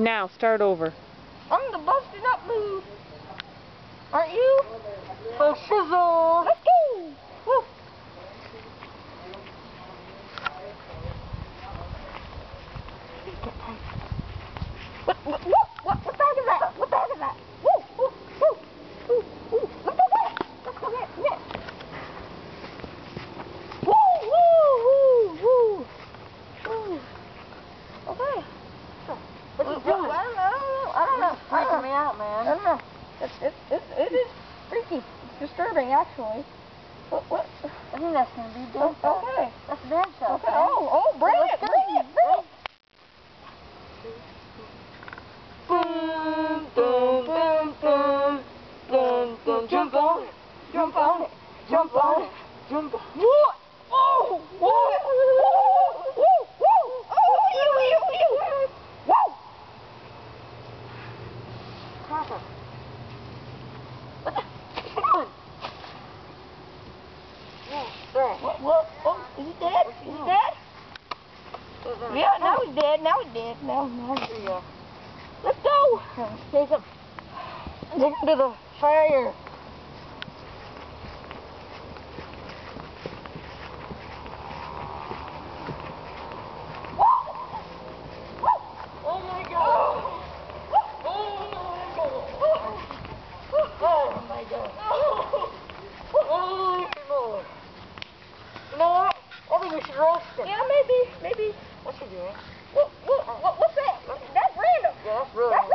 Now, start over. I'm the busted up mood. Aren't you? For shizzle. Let's go. Woo. What bag is that? What bag is that? Woo, woo, woo, woo, woo. Let's go get it. Let's go get it. Woo, woo, woo, woo. Woo. Okay. What are you doing? I don't know. Freaking me out, man. I don't know. It is freaky. It's disturbing, actually. What? I think that's gonna be dead. Okay. That's dead stuff. Okay. Oh, bring it. Boom, boom, boom, boom, boom, boom. Jump on it. Jump on it. Jump on it. Jump on it. What? Oh! What? Woo! Woo! Oh! You! Woo! Cracker. What the? What? Oh, is he dead? Is he dead? Yeah, now he's dead. Now he's dead. Now he's dead. Let's go! Take him. Take him to the fire. Oh my God! Oh my God. Holy moly. You know what? I think we should roast him. Yeah, maybe. What you doing? What's that? That's random. Yeah, that's really That's